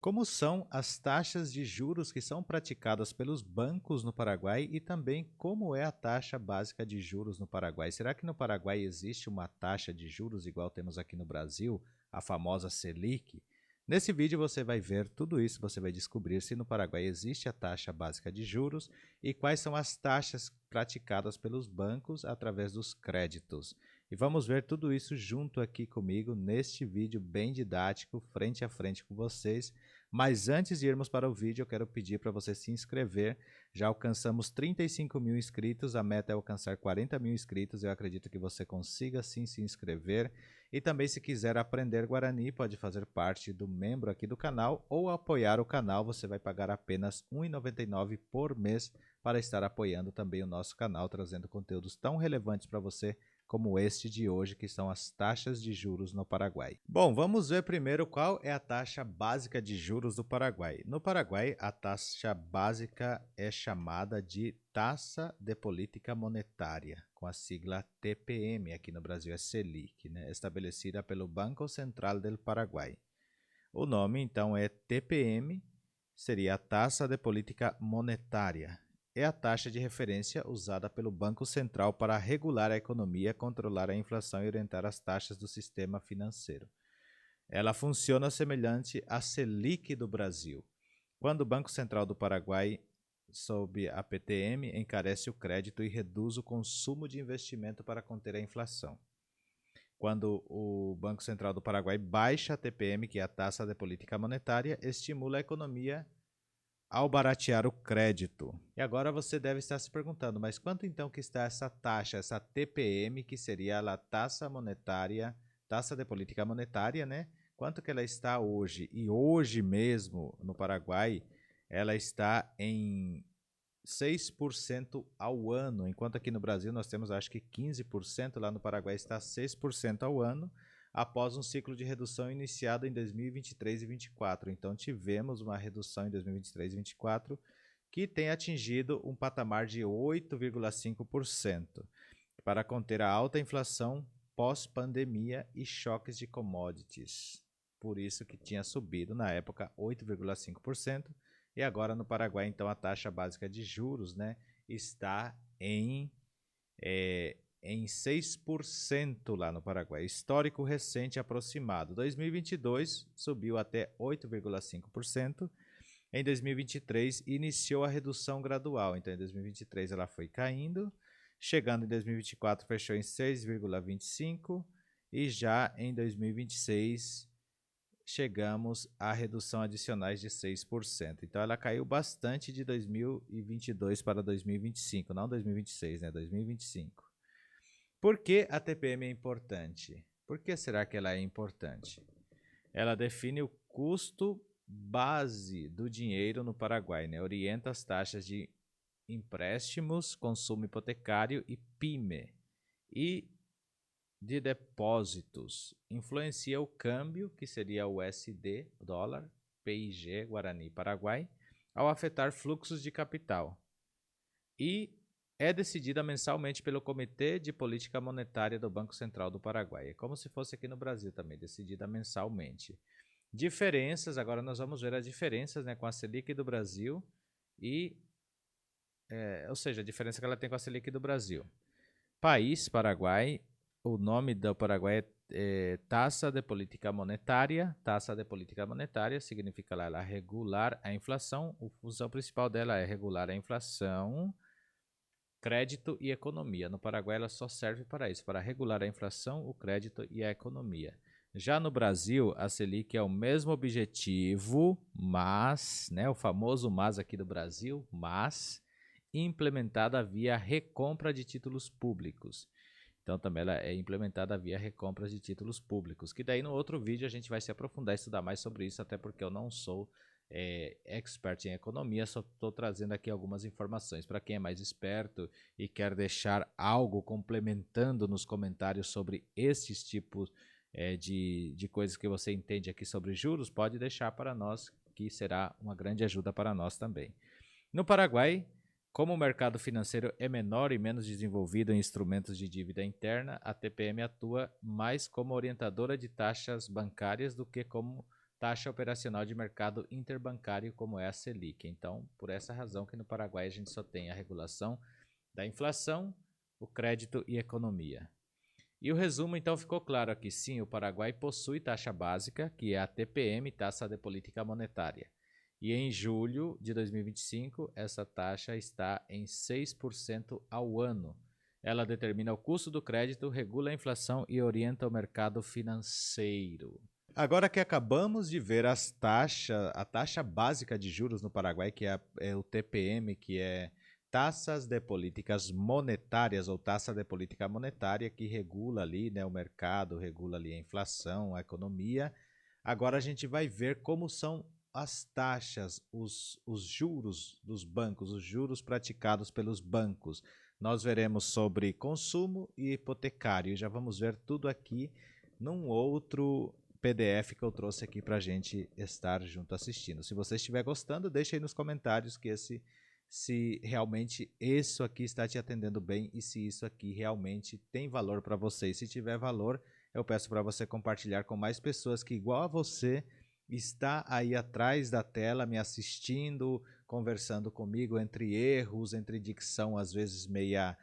Como são as taxas de juros que são praticadas pelos bancos no Paraguai e também como é a taxa básica de juros no Paraguai? Será que no Paraguai existe uma taxa de juros igual temos aqui no Brasil, a famosa Selic? Nesse vídeo você vai ver tudo isso, você vai descobrir se no Paraguai existe a taxa básica de juros e quais são as taxas praticadas pelos bancos através dos créditos. E vamos ver tudo isso junto aqui comigo neste vídeo bem didático, frente a frente com vocês. Mas antes de irmos para o vídeo, eu quero pedir para você se inscrever. Já alcançamos 35 mil inscritos, a meta é alcançar 40 mil inscritos. Eu acredito que você consiga sim se inscrever. E também, se quiser aprender Guarani, pode fazer parte do membro aqui do canal ou apoiar o canal. Você vai pagar apenas R$ 1,99 por mês para estar apoiando também o nosso canal, trazendo conteúdos tão relevantes para você como este de hoje, que são as taxas de juros no Paraguai. Bom, vamos ver primeiro qual é a taxa básica de juros do Paraguai. No Paraguai, a taxa básica é chamada de taxa de política monetária, com a sigla TPM, aqui no Brasil é Selic, né? Estabelecida pelo Banco Central do Paraguai. O nome, então, é TPM, seria a taxa de política monetária. É a taxa de referência usada pelo Banco Central para regular a economia, controlar a inflação e orientar as taxas do sistema financeiro. Ela funciona semelhante à Selic do Brasil. Quando o Banco Central do Paraguai, sob a PTM, encarece o crédito e reduz o consumo de investimento para conter a inflação. Quando o Banco Central do Paraguai baixa a TPM, que é a taxa de política monetária, estimula a economia ao baratear o crédito. E agora você deve estar se perguntando, mas quanto então que está essa taxa, essa TPM, que seria a taxa monetária, taxa de política monetária, né? Quanto que ela está hoje? E hoje mesmo, no Paraguai, ela está em 6% ao ano, enquanto aqui no Brasil nós temos acho que 15%, lá no Paraguai está 6% ao ano, após um ciclo de redução iniciado em 2023 e 2024. Então tivemos uma redução em 2023 e 2024 que tem atingido um patamar de 8,5% para conter a alta inflação pós-pandemia e choques de commodities. Por isso que tinha subido na época 8,5%. E agora no Paraguai, então, a taxa básica de juros, né, está em 6% lá no Paraguai. Histórico recente aproximado. 2022 subiu até 8,5%. Em 2023 iniciou a redução gradual. Então, em 2023 ela foi caindo. Chegando em 2024 fechou em 6,25%. E já em 2026 chegamos a redução adicionais de 6%. Então ela caiu bastante de 2022 para 2025, não 2026, né? 2025. Por que a TPM é importante? Por que será que ela é importante? Ela define o custo base do dinheiro no Paraguai, né? Orienta as taxas de empréstimos, consumo hipotecário e PYME. E de depósitos influencia o câmbio, que seria o USD, dólar, PIG, Guarani, Paraguai, ao afetar fluxos de capital. E é decidida mensalmente pelo Comitê de Política Monetária do Banco Central do Paraguai. É como se fosse aqui no Brasil também, decidida mensalmente. Diferenças, agora nós vamos ver as diferenças, né, com a Selic do Brasil e, ou seja, a diferença que ela tem com a Selic do Brasil. País, Paraguai. O nome do Paraguai é taxa de política monetária. Taxa de política monetária significa lá ela regular a inflação. A função principal dela é regular a inflação, crédito e economia. No Paraguai ela só serve para isso, para regular a inflação, o crédito e a economia. Já no Brasil, a Selic é o mesmo objetivo, mas, né, o famoso mas aqui do Brasil, mas implementada via recompra de títulos públicos. Então também ela é implementada via recompras de títulos públicos, que daí no outro vídeo a gente vai se aprofundar e estudar mais sobre isso, até porque eu não sou expert em economia, só estou trazendo aqui algumas informações. Para quem é mais esperto e quer deixar algo complementando nos comentários sobre esses tipos de coisas que você entende aqui sobre juros, pode deixar para nós, que será uma grande ajuda para nós também. No Paraguai, como o mercado financeiro é menor e menos desenvolvido em instrumentos de dívida interna, a TPM atua mais como orientadora de taxas bancárias do que como taxa operacional de mercado interbancário, como é a Selic. Então, por essa razão que no Paraguai a gente só tem a regulação da inflação, o crédito e economia. E o resumo então ficou claro aqui. Sim, o Paraguai possui taxa básica, que é a TPM, taxa de política monetária. E em julho de 2025, essa taxa está em 6% ao ano. Ela determina o custo do crédito, regula a inflação e orienta o mercado financeiro. Agora que acabamos de ver a taxa básica de juros no Paraguai, que é o TPM, que é taxas de políticas monetárias ou taxa de política monetária, que regula ali, né, o mercado, regula ali a inflação, a economia. Agora a gente vai ver como são as taxas, os juros dos bancos, os juros praticados pelos bancos. Nós veremos sobre consumo e hipotecário. Já vamos ver tudo aqui num outro PDF que eu trouxe aqui para a gente estar junto assistindo. Se você estiver gostando, deixe aí nos comentários que se realmente isso aqui está te atendendo bem e se isso aqui realmente tem valor para você. E se tiver valor, eu peço para você compartilhar com mais pessoas que, igual a você, está aí atrás da tela me assistindo, conversando comigo entre erros, entre dicção às vezes meia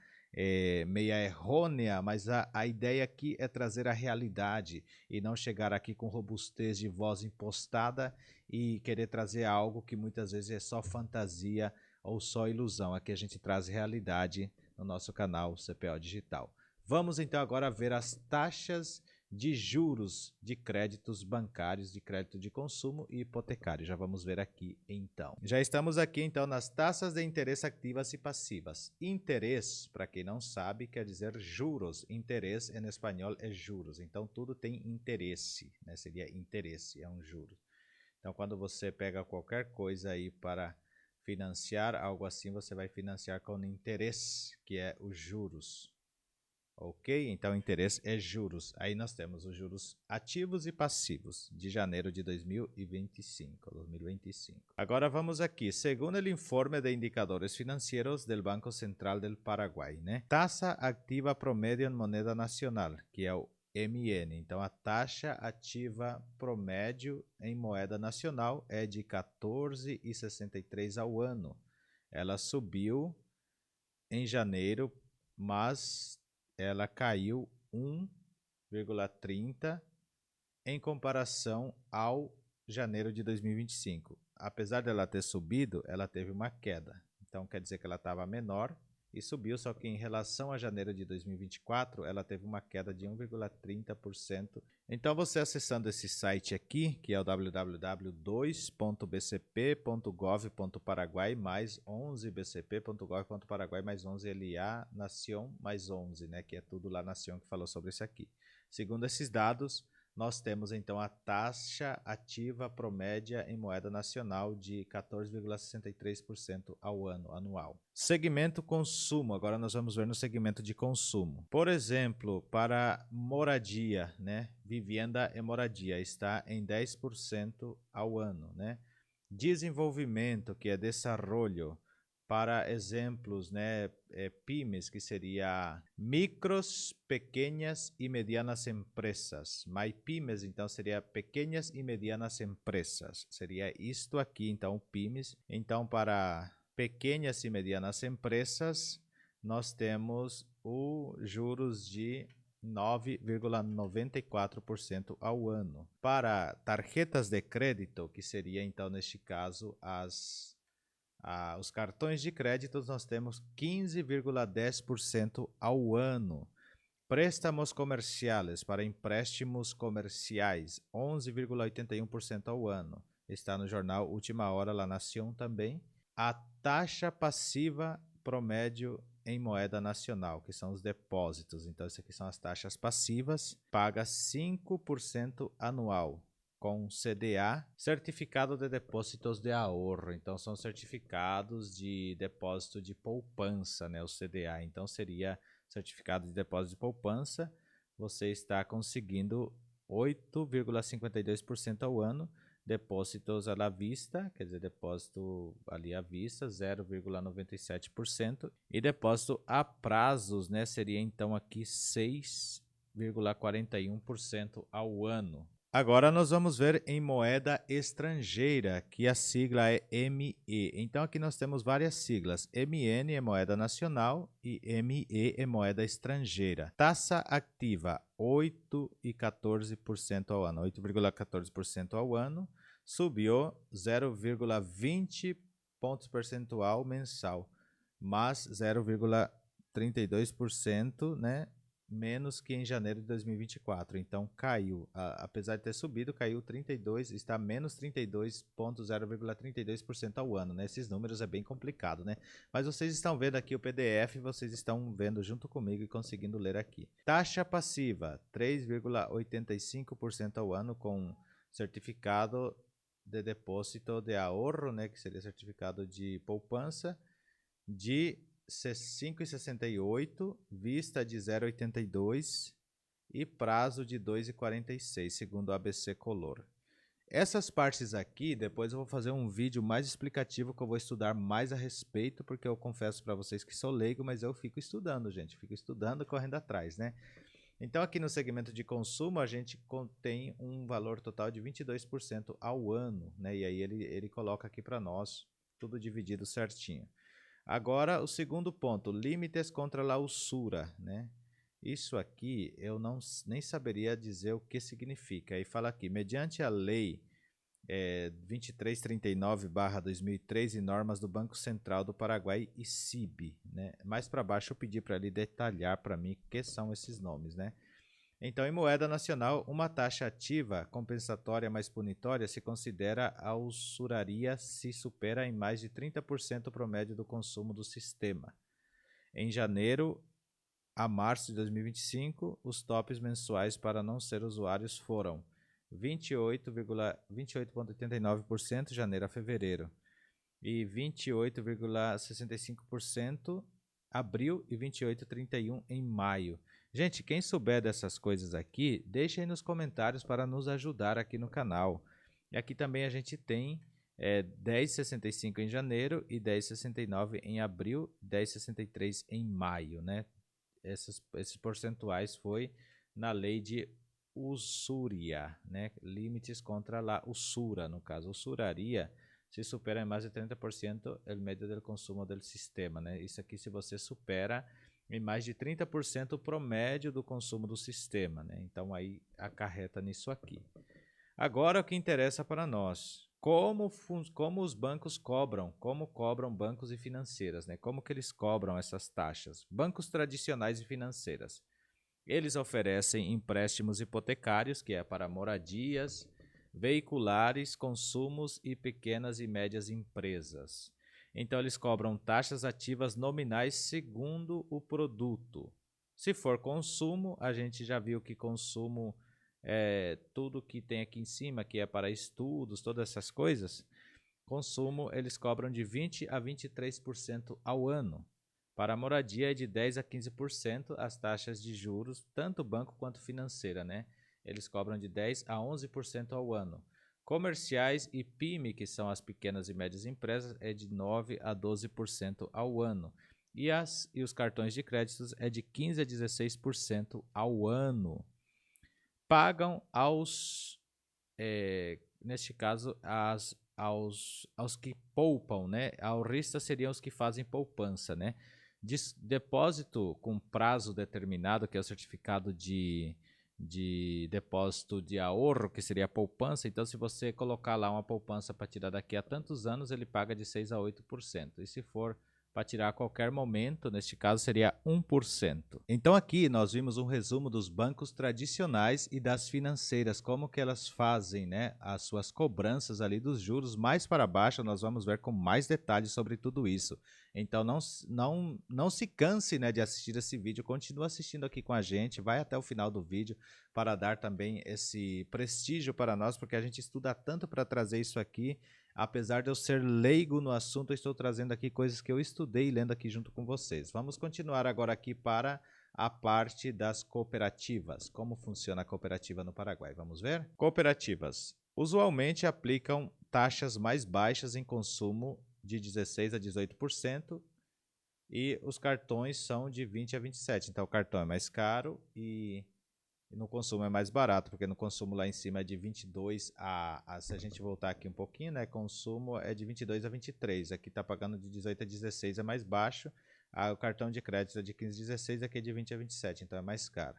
errônea, mas a ideia aqui é trazer a realidade e não chegar aqui com robustez de voz impostada e querer trazer algo que muitas vezes é só fantasia ou só ilusão. Aqui a gente traz realidade no nosso canal CPO Digital. Vamos então agora ver as taxas de juros de créditos bancários, de crédito de consumo e hipotecário. Já vamos ver aqui então. Já estamos aqui então nas taxas de interesse ativas e passivas. Interesse, para quem não sabe, quer dizer juros. Interesse em espanhol é juros. Então tudo tem interesse, né? Seria interesse, é um juro. Então quando você pega qualquer coisa aí para financiar algo assim, você vai financiar com interesse, que é os juros. Ok? Então, interesse é juros. Aí nós temos os juros ativos e passivos de janeiro de 2025. Agora vamos aqui. Segundo o informe de indicadores financeiros do Banco Central do Paraguai, né? Taxa ativa promédio em moneda nacional, que é o MN. Então, a taxa ativa promédio em moeda nacional é de 14,63 ao ano. Ela subiu em janeiro, mas ela caiu 1,30 em comparação ao janeiro de 2025. Apesar dela ter subido, ela teve uma queda. Então quer dizer que ela estava menor e subiu, só que em relação a janeiro de 2024, ela teve uma queda de 1,30%. Então você acessando esse site aqui, que é o www.2.bcp.gov.paraguai mais 11 bcp.gov.paraguai mais 11 LA Nación mais 11, né, que é tudo lá Nación que falou sobre isso aqui. Segundo esses dados, nós temos então a taxa ativa promédia em moeda nacional de 14,63% ao ano, anual. Segmento consumo, agora nós vamos ver no segmento de consumo. Por exemplo, para moradia, né? Vivienda e moradia está em 10% ao ano, né? Desenvolvimento, que é desarrollo, para exemplos, né, pymes, que seria micros, pequenas e medianas empresas. MyPymes, então, seria pequenas e medianas empresas. Seria isto aqui, então, pymes. Então, para pequenas e medianas empresas, nós temos os juros de 9,94% ao ano. Para tarjetas de crédito, que seria, então, neste caso, os cartões de crédito, nós temos 15,10% ao ano. Préstamos comerciais para empréstimos comerciais, 11,81% ao ano. Está no jornal Última Hora, La Nación também. A taxa passiva promédio em moeda nacional, que são os depósitos. Então, isso aqui são as taxas passivas. Paga 5% anual, com CDA, Certificado de Depósitos de Ahorro. Então, são certificados de depósito de poupança, né? O CDA. Então, seria certificado de depósito de poupança. Você está conseguindo 8,52% ao ano. Depósitos à vista, quer dizer, depósito ali à vista, 0,97%. E depósito a prazos, né? Seria então aqui 6,41% ao ano. Agora nós vamos ver em moeda estrangeira, que a sigla é ME. Então aqui nós temos várias siglas. MN é moeda nacional e ME é moeda estrangeira. Taxa ativa 8,14% ao ano. 8,14% ao ano. Subiu 0,20 pontos percentual mensal, mas 0,32%, né? Menos que em janeiro de 2024. Então caiu, apesar de ter subido, caiu 32, está menos 32,0,32% ao ano, né? Esses números é bem complicado, né? Mas vocês estão vendo aqui o PDF, vocês estão vendo junto comigo e conseguindo ler aqui. Taxa passiva, 3,85% ao ano com certificado de depósito de ahorro, né? Que seria certificado de poupança, de 5,68, vista de 0,82 e prazo de 2,46, segundo o ABC Color. Essas partes aqui, depois eu vou fazer um vídeo mais explicativo que eu vou estudar mais a respeito, porque eu confesso para vocês que sou leigo, mas eu fico estudando, gente, fico estudando, correndo atrás, né? Então aqui no segmento de consumo a gente tem um valor total de 22% ao ano, né? E aí ele coloca aqui para nós, tudo dividido certinho. Agora, o segundo ponto, limites contra a usura, né? Isso aqui eu nem saberia dizer o que significa. Aí fala aqui, mediante a lei 2339/2003 e normas do Banco Central do Paraguai e CIB, né? Mais para baixo eu pedi para ele detalhar para mim o que são esses nomes, né? Então, em moeda nacional, uma taxa ativa compensatória mais punitória se considera a usuraria se supera em mais de 30% o promédio do consumo do sistema. Em janeiro a março de 2025, os tops mensuais para não ser usuários foram 28,89% janeiro a fevereiro e 28,65% abril e 28,31% em maio. Gente, quem souber dessas coisas aqui, deixe aí nos comentários para nos ajudar aqui no canal. E aqui também a gente tem 10,65 em janeiro e 10,69 em abril, 10,63 em maio, né? Esses percentuais foi na lei de usúria, né? Limites contra a usura, no caso. Usuraria se supera em mais de 30% o médio do consumo do sistema, né? Isso aqui se você supera em mais de 30% o promédio do consumo do sistema, né? Então aí acarreta nisso aqui. Agora o que interessa para nós, como os bancos cobram, como cobram bancos e financeiras, né? Como que eles cobram essas taxas? Bancos tradicionais e financeiras. Eles oferecem empréstimos hipotecários, que é para moradias, veiculares, consumos e pequenas e médias empresas. Então, eles cobram taxas ativas nominais segundo o produto. Se for consumo, a gente já viu que consumo é tudo que tem aqui em cima, que é para estudos, todas essas coisas. Consumo, eles cobram de 20% a 23% ao ano. Para a moradia é de 10% a 15% as taxas de juros, tanto banco quanto financeira, né? Eles cobram de 10% a 11% ao ano. Comerciais e PYME, que são as pequenas e médias empresas, é de 9% a 12% ao ano. E os cartões de créditos é de 15% a 16% ao ano. Pagam neste caso, aos que poupam, né? Ahorristas seriam os que fazem poupança, né? Depósito com prazo determinado, que é o certificado de depósito de ahorro, que seria a poupança. Então, se você colocar lá uma poupança para tirar daqui a tantos anos, ele paga de 6% a 8%. E se for para tirar a qualquer momento, neste caso seria 1%. Então aqui nós vimos um resumo dos bancos tradicionais e das financeiras, como que elas fazem, né, as suas cobranças ali dos juros. Mais para baixo nós vamos ver com mais detalhes sobre tudo isso. Então não se canse, né, de assistir esse vídeo, continua assistindo aqui com a gente, vai até o final do vídeo para dar também esse prestígio para nós, porque a gente estuda tanto para trazer isso aqui. Apesar de eu ser leigo no assunto, eu estou trazendo aqui coisas que eu estudei lendo aqui junto com vocês. Vamos continuar agora aqui para a parte das cooperativas. Como funciona a cooperativa no Paraguai? Vamos ver? Cooperativas usualmente aplicam taxas mais baixas em consumo de 16% a 18% e os cartões são de 20% a 27%. Então o cartão é mais caro e E no consumo é mais barato, porque no consumo lá em cima é de 22 se a gente voltar aqui um pouquinho, né, consumo é de 22 a 23, aqui está pagando de 18 a 16, é mais baixo, o cartão de crédito é de 15 a 16, aqui é de 20 a 27, então é mais caro.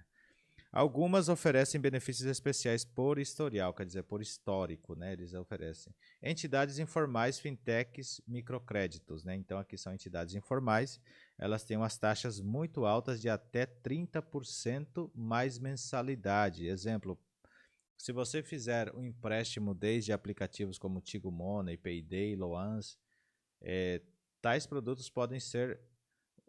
Algumas oferecem benefícios especiais por historial, quer dizer, por histórico, né? Eles oferecem. Entidades informais, fintechs, microcréditos, né? Então aqui são entidades informais, elas têm umas taxas muito altas de até 30% mais mensalidade. Exemplo, se você fizer um empréstimo desde aplicativos como Tigo Money, Payday, Loans, tais produtos podem ser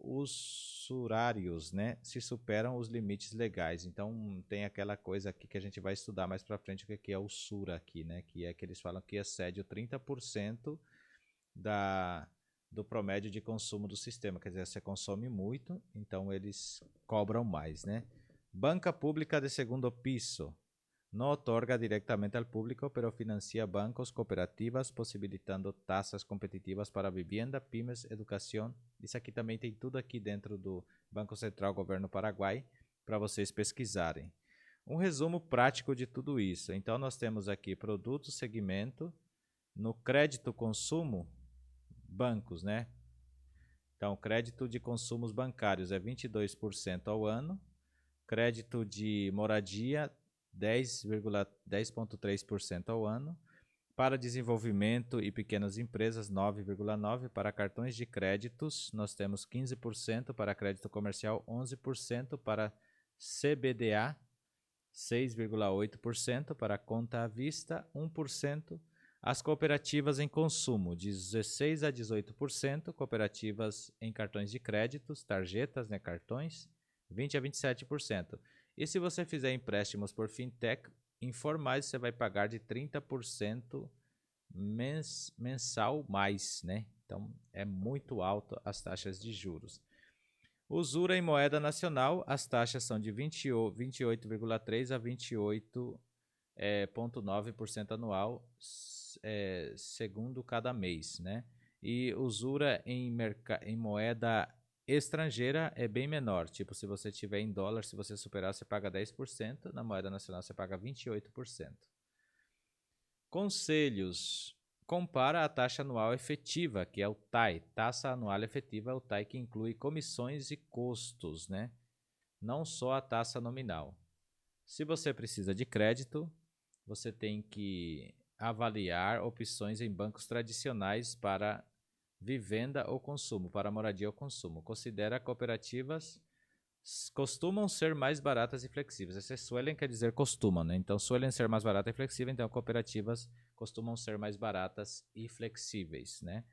usurários, né, se superam os limites legais. Então tem aquela coisa aqui que a gente vai estudar mais para frente, o que é usura aqui, né, que é que eles falam que excede o 30% do promédio de consumo do sistema, quer dizer, você consome muito, então eles cobram mais, né. Banca pública de segundo piso. No otorga directamente al público, pero financia bancos, cooperativas, possibilitando taxas competitivas para vivienda, pymes, educação. Isso aqui também tem tudo aqui dentro do Banco Central Governo Paraguai para vocês pesquisarem. Um resumo prático de tudo isso. Então nós temos aqui produto, segmento, no crédito consumo, bancos, né? Então crédito de consumos bancários é 22% ao ano, crédito de moradia 10,3% ao ano, para desenvolvimento e pequenas empresas 9,9%, para cartões de créditos nós temos 15%, para crédito comercial 11%, para CBDA 6,8%, para conta à vista 1%, as cooperativas em consumo 16 a 18%, cooperativas em cartões de créditos, tarjetas, né, cartões 20 a 27%. E se você fizer empréstimos por fintech informais, você vai pagar de 30% mensal mais, né? Então é muito alto as taxas de juros. Usura em moeda nacional, as taxas são de 28,3% a 28,9% anual, segundo cada mês, né? E usura em moeda estrangeira é bem menor, tipo, se você tiver em dólar, se você superar, você paga 10%, na moeda nacional você paga 28%. Conselhos. Compara a taxa anual efetiva, que é o TAI. Taxa anual efetiva é o TAI que inclui comissões e custos, né? Não só a taxa nominal. Se você precisa de crédito, você tem que avaliar opções em bancos tradicionais para vivenda ou consumo, para moradia ou consumo. Considera cooperativas costumam ser mais baratas e flexíveis. Esse suelen quer dizer costumam, né? Então, suelen ser mais baratas e flexíveis, então cooperativas costumam ser mais baratas e flexíveis, né?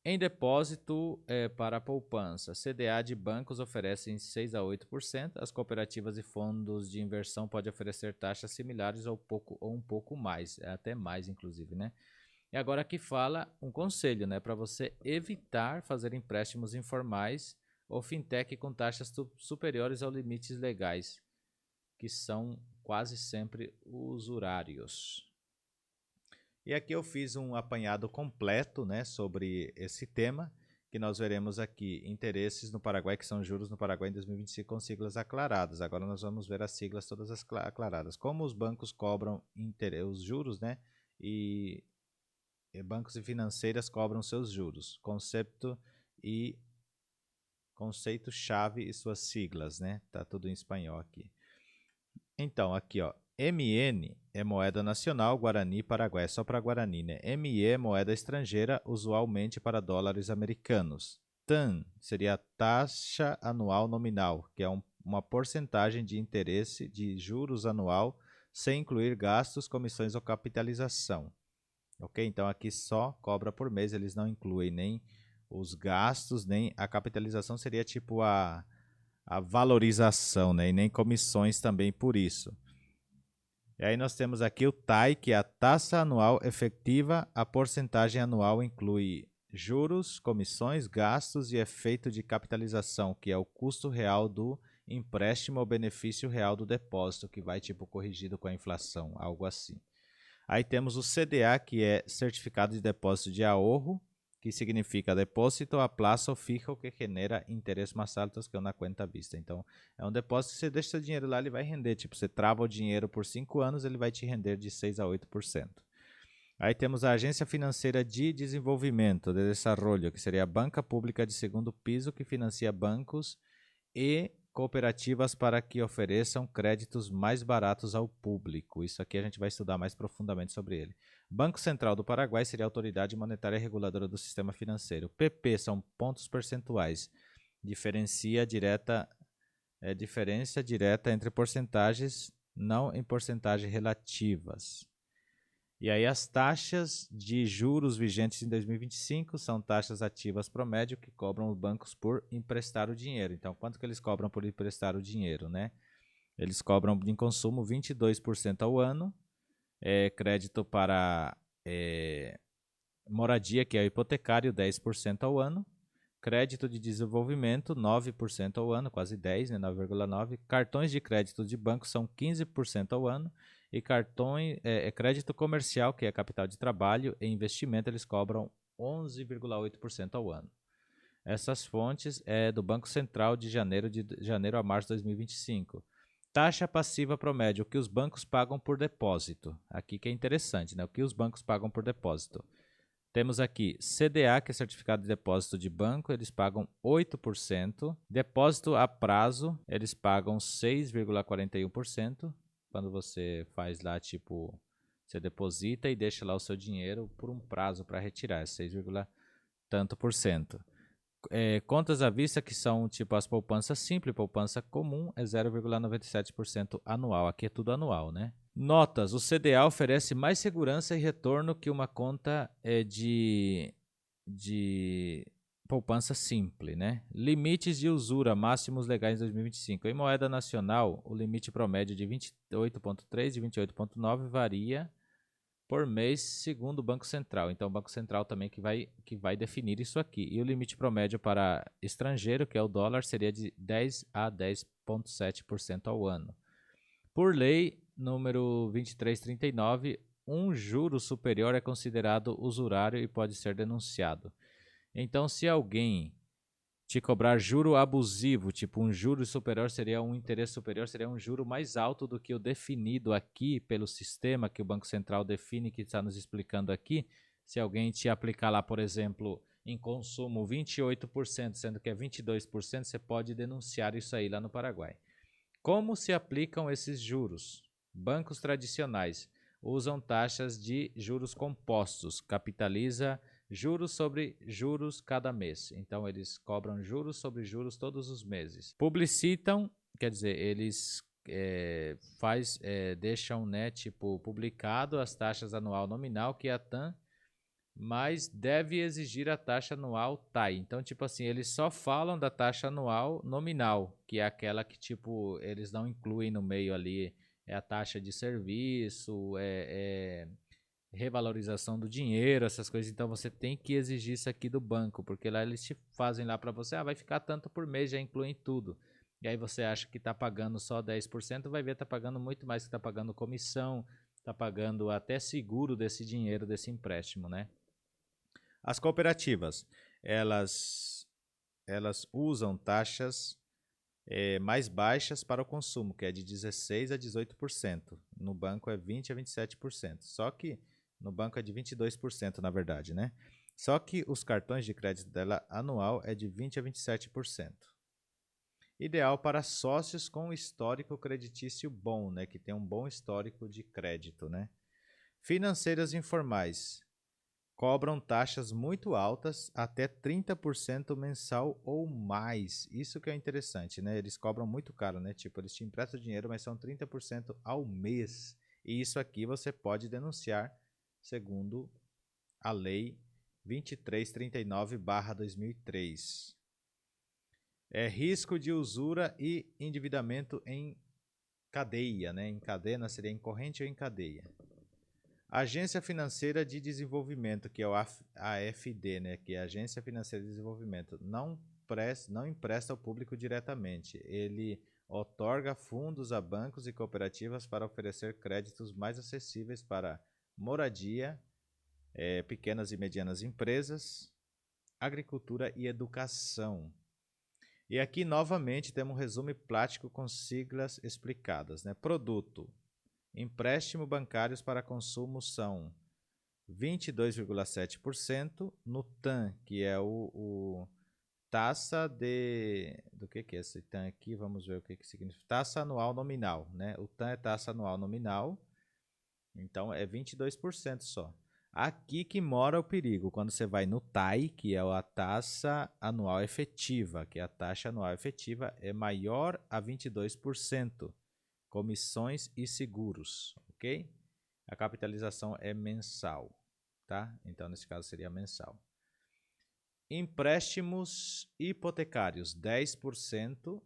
Em depósito para poupança, CDA de bancos oferecem 6 a 8%, as cooperativas e fundos de inversão podem oferecer taxas similares ou um pouco mais, até mais inclusive, né? E agora aqui fala um conselho, né, para você evitar fazer empréstimos informais ou fintech com taxas superiores aos limites legais, que são quase sempre usurários. E aqui eu fiz um apanhado completo, né, sobre esse tema, que nós veremos aqui interesses no Paraguai, que são juros no Paraguai em 2025 com siglas aclaradas. Agora nós vamos ver as siglas todas aclaradas. Como os bancos cobram os juros, né, e bancos e financeiras cobram seus juros. Conceito-chave e suas siglas, né? Tá tudo em espanhol aqui. Então, aqui, ó, MN é moeda nacional, Guarani, Paraguai, é só para Guarani, né? ME é moeda estrangeira, usualmente para dólares americanos. TAN seria a taxa anual nominal, que é uma porcentagem de interesse de juros anual, sem incluir gastos, comissões ou capitalização. Ok? Então aqui só cobra por mês, eles não incluem nem os gastos, nem a capitalização seria tipo a valorização, né? E nem comissões também por isso. E aí nós temos aqui o TAI, que é a taxa anual efetiva, a porcentagem anual inclui juros, comissões, gastos e efeito de capitalização, que é o custo real do empréstimo ou benefício real do depósito, que vai tipo corrigido com a inflação, algo assim. Aí temos o CDA, que é Certificado de Depósito de Ahorro, que significa depósito a plazo fijo que genera intereses mais altos que uma conta à vista. Então, é um depósito que você deixa seu dinheiro lá, ele vai render. Tipo, você trava o dinheiro por 5 anos, ele vai te render de 6 a 8%. Aí temos a Agência Financeira de Desenvolvimento, de Desarrollo, que seria a banca pública de segundo piso que financia bancos e cooperativas para que ofereçam créditos mais baratos ao público. Isso aqui a gente vai estudar mais profundamente sobre ele. Banco Central do Paraguai seria a autoridade monetária reguladora do sistema financeiro. PP são pontos percentuais. Diferença direta entre porcentagens, não em porcentagens relativas. E aí as taxas de juros vigentes em 2025 são taxas ativas promédio que cobram os bancos por emprestar o dinheiro. Então, quanto que eles cobram por emprestar o dinheiro, né? Eles cobram em consumo 22% ao ano, crédito para moradia, que é o hipotecário, 10% ao ano, crédito de desenvolvimento, 9% ao ano, quase 10, né, 9,9%, cartões de crédito de banco são 15% ao ano, e crédito comercial, que é capital de trabalho, e investimento, eles cobram 11,8% ao ano. Essas fontes é do Banco Central de janeiro a março de 2025. Taxa passiva promédio, o que os bancos pagam por depósito. Aqui que é interessante, né? O que os bancos pagam por depósito. Temos aqui CDA, que é Certificado de Depósito de Banco, eles pagam 8%. Depósito a prazo, eles pagam 6,41%. Quando você faz lá, tipo, você deposita e deixa lá o seu dinheiro por um prazo para retirar, é 6, tanto por cento. Contas à vista, que são tipo as poupanças simples, poupança comum, é 0,97% anual. Aqui é tudo anual, né? Notas: o CDA oferece mais segurança e retorno que uma conta de poupança simples, né? Limites de usura máximos legais em 2025. Em moeda nacional, o limite promédio de 28,3 e 28,9 varia por mês, segundo o Banco Central. Então, o Banco Central também que vai definir isso aqui. E o limite promédio para estrangeiro, que é o dólar, seria de 10 a 10,7% ao ano. Por lei, número 2339, um juro superior é considerado usurário e pode ser denunciado. Então, se alguém te cobrar juro abusivo, tipo um juro superior seria um interesse superior, seria um juro mais alto do que o definido aqui pelo sistema que o Banco Central define, que está nos explicando aqui. Se alguém te aplicar lá, por exemplo, em consumo 28%, sendo que é 22%, você pode denunciar isso aí lá no Paraguai. Como se aplicam esses juros? Bancos tradicionais usam taxas de juros compostos, capitaliza juros sobre juros cada mês. Então, eles cobram juros sobre juros todos os meses. Publicitam, quer dizer, eles deixam, né, tipo, publicado as taxas anual nominal que a TAM, mas deve exigir a taxa anual TAI. Então, tipo assim, eles só falam da taxa anual nominal, que é aquela que, tipo, eles não incluem no meio ali, é a taxa de serviço, revalorização do dinheiro, essas coisas. Então, você tem que exigir isso aqui do banco, porque lá eles te fazem lá para você, vai ficar tanto por mês, já incluem tudo. E aí você acha que está pagando só 10%, vai ver está pagando muito mais, que está pagando comissão, está pagando até seguro desse dinheiro, desse empréstimo, né? As cooperativas, elas usam taxas mais baixas para o consumo, que é de 16% a 18%. No banco é 20% a 27%. Só que no banco é de 22%, na verdade, né? Só que os cartões de crédito dela anual é de 20% a 27%. Ideal para sócios com histórico creditício bom, né? Que tem um bom histórico de crédito, né? Financeiras informais cobram taxas muito altas, até 30% mensal ou mais. Isso que é interessante, né? Eles cobram muito caro, né? Tipo, eles te emprestam dinheiro, mas são 30% ao mês. E isso aqui você pode denunciar, segundo a lei 2339/2003. Risco de usura e endividamento em cadeia, né? Em cadena seria em corrente ou em cadeia. Agência Financeira de Desenvolvimento, que é o AFD, né, que é a Agência Financeira de Desenvolvimento, não empresta ao público diretamente. Ele outorga fundos a bancos e cooperativas para oferecer créditos mais acessíveis para moradia, pequenas e medianas empresas, agricultura e educação. E aqui, novamente, temos um resumo prático com siglas explicadas, né? Produto. Empréstimo bancários para consumo são 22,7%. No TAM, que é o taxa de... Do que é esse TAM aqui? Vamos ver o que significa. Taxa anual nominal, né? O TAM é taxa anual nominal. Então, é 22% só. Aqui que mora o perigo, quando você vai no TAI, que é a taxa anual efetiva, que a taxa anual efetiva é maior a 22%, comissões e seguros, ok? A capitalização é mensal, tá? Então, nesse caso, seria mensal. Empréstimos hipotecários, 10%,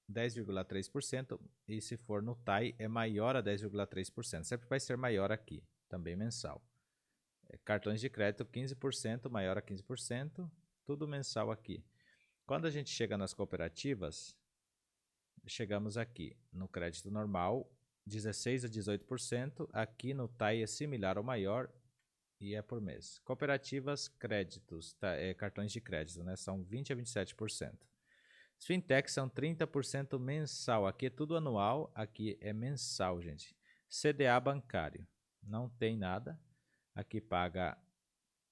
10,3%, e se for no TAI, é maior a 10,3%. Sempre vai ser maior aqui, também mensal. Cartões de crédito, 15%, maior a 15%, tudo mensal aqui. Quando a gente chega nas cooperativas, chegamos aqui no crédito normal, 16% a 18%, aqui no TAI é similar ao maior e é por mês. Cooperativas, créditos, cartões de crédito, né, são 20% a 27%. As fintechs são 30% mensal, aqui é tudo anual, aqui é mensal, gente. CDA bancário, não tem nada. Aqui paga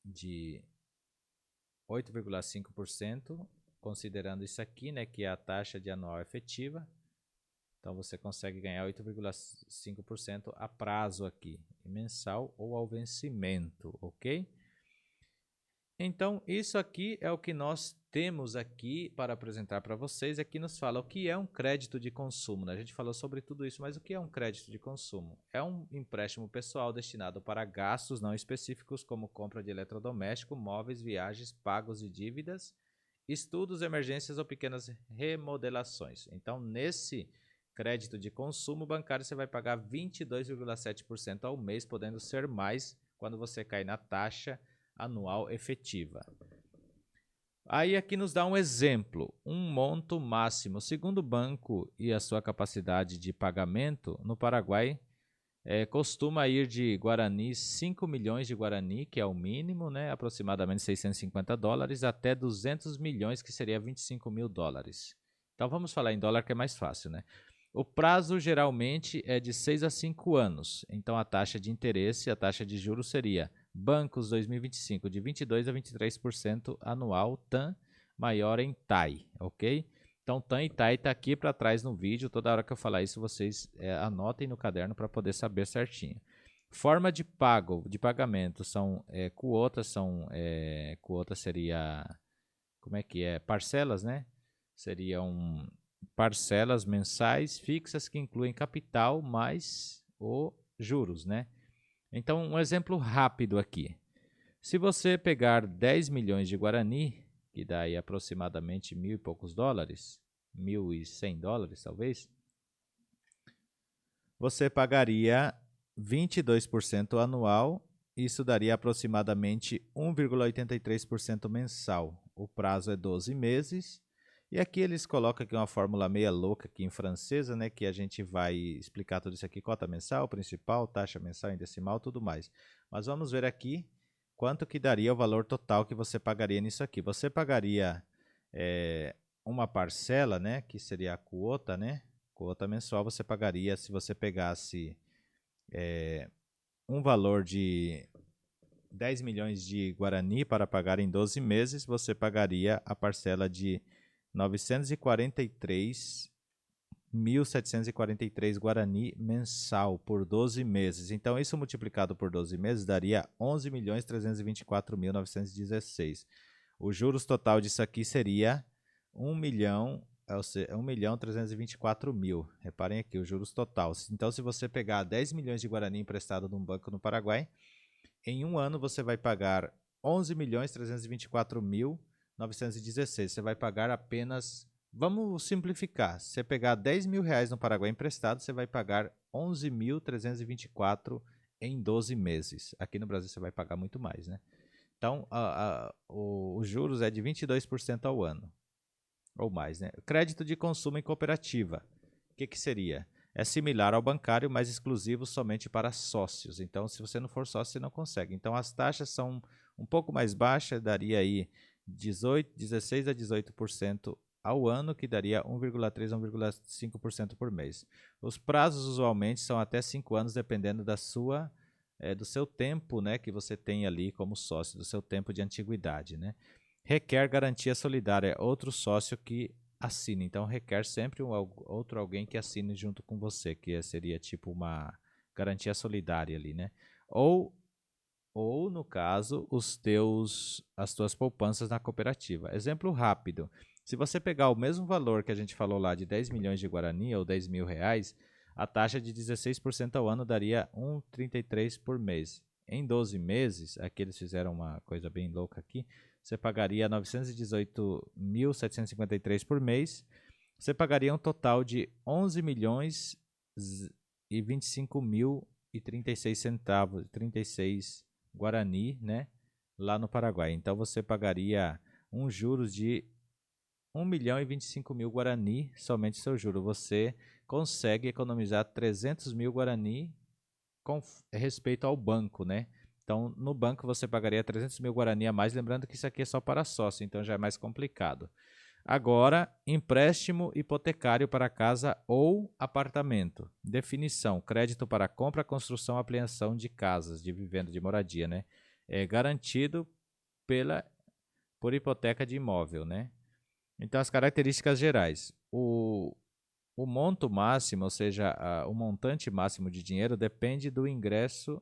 de 8,5%, considerando isso aqui, né, que é a taxa de anual efetiva. Então, você consegue ganhar 8,5% a prazo aqui, mensal ou ao vencimento, ok? Então, isso aqui é o que nós temos aqui para apresentar para vocês. Aqui nos fala o que é um crédito de consumo, né? A gente falou sobre tudo isso, mas o que é um crédito de consumo? É um empréstimo pessoal destinado para gastos não específicos, como compra de eletrodoméstico, móveis, viagens, pagos de dívidas, estudos, emergências ou pequenas remodelações. Então, nesse crédito de consumo bancário, você vai pagar 22,7% ao mês, podendo ser mais quando você cai na taxa anual efetiva. Aí aqui nos dá um exemplo, um monto máximo. Segundo o banco e a sua capacidade de pagamento, no Paraguai, costuma ir de Guarani, 5 milhões de Guarani, que é o mínimo, né, aproximadamente $650, até 200 milhões, que seria 25 mil dólares. Então vamos falar em dólar, que é mais fácil, né? O prazo geralmente é de 6 a 5 anos. Então a taxa de interesse, a taxa de juros seria bancos 2025 de 22% a 23% anual, TAM maior em TAI, ok? Então TAM e TAI está aqui para trás no vídeo, toda hora que eu falar isso vocês anotem no caderno para poder saber certinho. Forma de pagamento são quotas, quotas seria, como é que é? Parcelas, né? Seriam parcelas mensais fixas que incluem capital mais o juros, né? Então, um exemplo rápido aqui. Se você pegar 10 milhões de Guarani, que dá aí aproximadamente mil e poucos dólares, 1.100 dólares talvez, você pagaria 22% anual, isso daria aproximadamente 1,83% mensal. O prazo é 12 meses. E aqui eles colocam aqui uma fórmula meia louca aqui em francesa, né, que a gente vai explicar tudo isso aqui, cota mensal, principal, taxa mensal em decimal, tudo mais. Mas vamos ver aqui quanto que daria o valor total que você pagaria nisso aqui. Você pagaria uma parcela, né, que seria a quota, né, quota mensual, você pagaria, se você pegasse um valor de 10 milhões de Guarani para pagar em 12 meses, você pagaria a parcela de 943.743 Guarani mensal por 12 meses. Então, isso multiplicado por 12 meses daria 11.324.916. O juros total disso aqui seria 1.324.000. Reparem aqui, o juros total. Então, se você pegar 10 milhões de Guarani emprestado num banco no Paraguai, em um ano você vai pagar 11.324.916. Você vai pagar apenas, vamos simplificar, se você pegar 10 mil reais no Paraguai emprestado, você vai pagar 11.324 em 12 meses. Aqui no Brasil você vai pagar muito mais, né? Então, os juros é de 22% ao ano, ou mais, né? Crédito de consumo em cooperativa, o que seria? É similar ao bancário, mas exclusivo somente para sócios. Então, se você não for sócio, você não consegue. Então, as taxas são um pouco mais baixas, daria aí 16 a 18% ao ano, que daria 1,3 a 1,5% por mês. Os prazos usualmente são até 5 anos, dependendo do seu tempo, né, que você tem ali como sócio, do seu tempo de antiguidade, né? Requer garantia solidária, outro sócio que assine. Então, requer sempre outro alguém que assine junto com você, que seria tipo uma garantia solidária ali, né? Ou no caso, as tuas poupanças na cooperativa. Exemplo rápido. Se você pegar o mesmo valor que a gente falou lá de 10 milhões de Guarani ou 10 mil reais, a taxa de 16% ao ano daria 1,33 por mês. Em 12 meses, aqui eles fizeram uma coisa bem louca aqui, você pagaria 918.753 por mês, você pagaria um total de 11 milhões e 25 mil e 36 centavos, 36 Guarani, né, lá no Paraguai. Então você pagaria um juros de 1 milhão e 25 mil Guarani, somente seu juro. Você consegue economizar 300 mil Guarani com respeito ao banco, né? Então, no banco você pagaria 300 mil Guarani a mais, lembrando que isso aqui é só para sócio, então já é mais complicado. Agora, empréstimo hipotecário para casa ou apartamento. Definição: crédito para compra, construção, ampliação de casas, de vivenda, de moradia, né? É garantido por hipoteca de imóvel, né? Então, as características gerais. O monto máximo, ou seja, o montante máximo de dinheiro depende do ingresso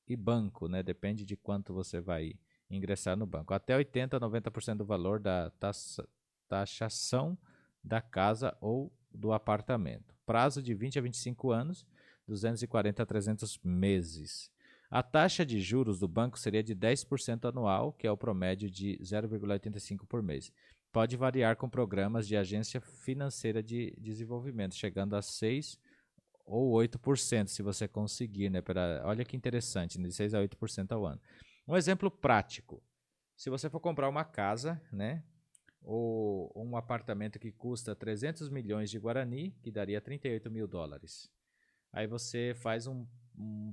e banco, né? Depende de quanto você vai ingressar no banco. Até 80 a 90% do valor da taxação da casa ou do apartamento. Prazo de 20 a 25 anos, 240 a 300 meses. A taxa de juros do banco seria de 10% anual, que é o promédio de 0,85 por mês. Pode variar com programas de agência financeira de desenvolvimento, chegando a 6 ou 8%, se você conseguir, né? Olha que interessante, de 6 a 8% ao ano. Um exemplo prático. Se você for comprar uma casa, né, ou um apartamento que custa 300 milhões de Guarani, que daria 38 mil dólares. Aí você faz um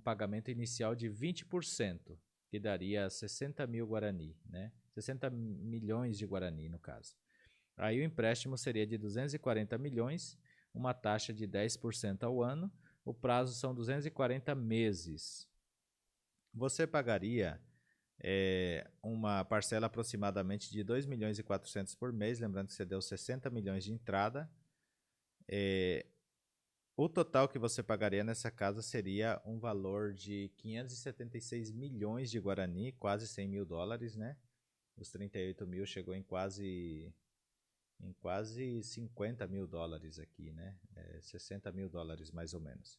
pagamento inicial de 20%, que daria 60 mil Guarani, né? 60 milhões de Guarani, no caso. Aí o empréstimo seria de 240 milhões, uma taxa de 10% ao ano, o prazo são 240 meses. Você pagaria uma parcela aproximadamente de 2 milhões e 400 por mês, lembrando que você deu 60 milhões de entrada. O total que você pagaria nessa casa seria um valor de 576 milhões de Guarani, quase 100 mil dólares, né? Os 38 mil chegou em quase 50 mil dólares aqui, né? 60 mil dólares mais ou menos.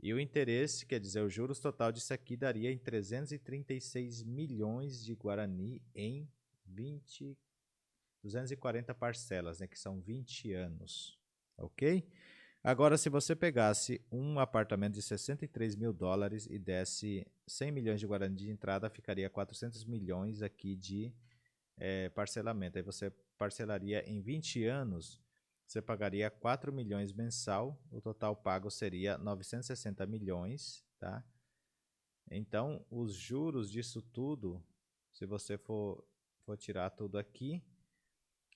E o interesse, quer dizer, o juros total disso aqui daria em 336 milhões de Guarani em 240 parcelas, né? Que são 20 anos, ok? Agora, se você pegasse um apartamento de 63 mil dólares e desse 100 milhões de Guarani de entrada, ficaria 400 milhões aqui de parcelamento. Aí você parcelaria em 20 anos, você pagaria 4 milhões mensal, o total pago seria 960 milhões, tá? Então, os juros disso tudo, se você for tirar tudo aqui,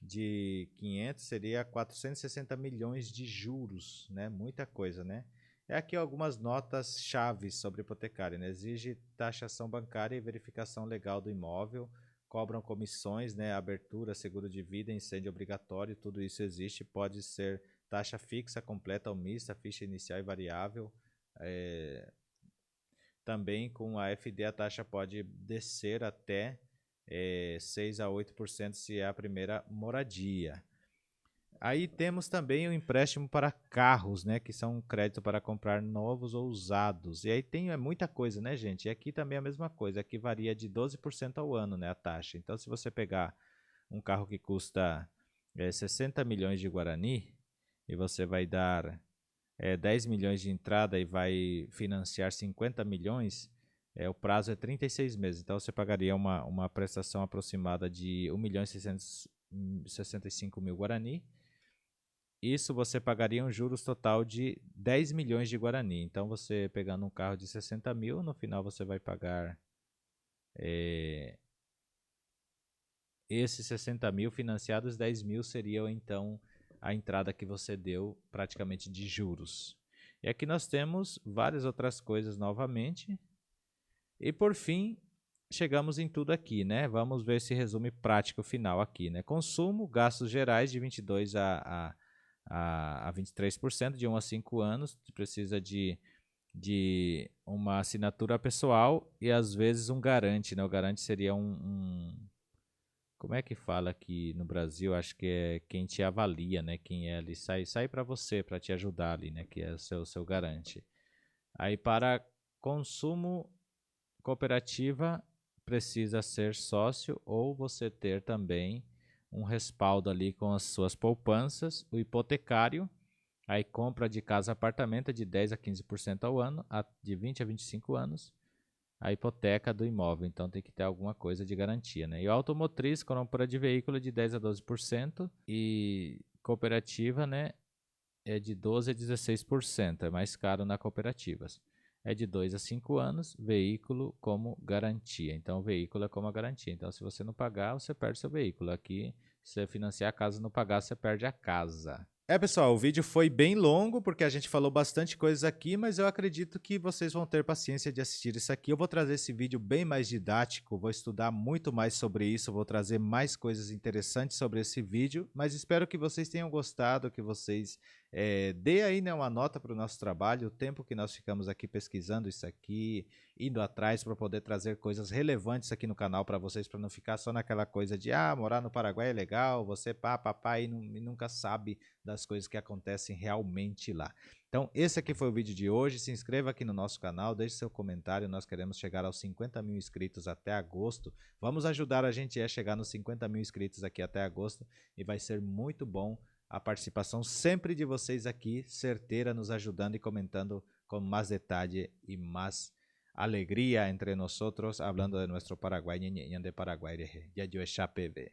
de 500 seria 460 milhões de juros, né? Muita coisa, né? Aqui algumas notas chaves sobre hipotecário, né? Exige taxação bancária e verificação legal do imóvel, cobram comissões, né? Abertura, seguro de vida, incêndio obrigatório, tudo isso existe, pode ser taxa fixa, completa ou mista, ficha inicial e variável. Também com a FD a taxa pode descer até 6 a 8% se é a primeira moradia. Aí temos também o empréstimo para carros, né, que são um crédito para comprar novos ou usados. E aí tem muita coisa, né, gente? E aqui também é a mesma coisa, aqui varia de 12% ao ano, né, a taxa. Então, se você pegar um carro que custa 60 milhões de Guarani e você vai dar 10 milhões de entrada e vai financiar 50 milhões, o prazo é 36 meses. Então, você pagaria uma prestação aproximada de 1 milhão e 665 mil Guarani. Isso você pagaria um juros total de 10 milhões de Guarani. Então, você pegando um carro de 60 mil, no final você vai pagar esses 60 mil financiados, 10 mil seriam então a entrada que você deu praticamente de juros. E aqui nós temos várias outras coisas novamente. E por fim, chegamos em tudo aqui, né? Vamos ver esse resumo prático final aqui, né? Consumo, gastos gerais de 22% a 23%, de 1 a 5 anos. Precisa de uma assinatura pessoal e às vezes um garante, né? O garante seria como é que fala aqui no Brasil? Acho que é quem te avalia, né? Quem é ali, sai para você, para te ajudar ali, né? Que é o seu garante. Aí para consumo cooperativa precisa ser sócio ou você ter também um respaldo ali com as suas poupanças. O hipotecário, aí compra de casa apartamento de 10 a 15% ao ano, de 20 a 25 anos. A hipoteca do imóvel, então tem que ter alguma coisa de garantia, né? E o automotriz, compra de veículo de 10 a 12% e cooperativa, né, é de 12 a 16%, é mais caro na cooperativas. É de 2 a 5 anos, veículo como garantia. Então, o veículo é como a garantia. Então, se você não pagar, você perde seu veículo. Aqui, se você financiar a casa e não pagar, você perde a casa. Pessoal, o vídeo foi bem longo porque a gente falou bastante coisas aqui, mas eu acredito que vocês vão ter paciência de assistir isso aqui. Eu vou trazer esse vídeo bem mais didático, vou estudar muito mais sobre isso, vou trazer mais coisas interessantes sobre esse vídeo, mas espero que vocês tenham gostado, que vocês dê aí, né, uma nota para o nosso trabalho, o tempo que nós ficamos aqui pesquisando isso aqui, indo atrás para poder trazer coisas relevantes aqui no canal para vocês, para não ficar só naquela coisa de, morar no Paraguai é legal, você pá, e nunca sabe das coisas que acontecem realmente lá. Então, esse aqui foi o vídeo de hoje. Se inscreva aqui no nosso canal, deixe seu comentário. Nós queremos chegar aos 50 mil inscritos até agosto. Vamos ajudar a gente a chegar nos 50 mil inscritos aqui até agosto e vai ser muito bom a participação sempre de vocês aqui, certeira, nos ajudando e comentando com mais detalhe e mais alegria entre nós, hablando de nosso Paraguai, de Paraguai, de PV.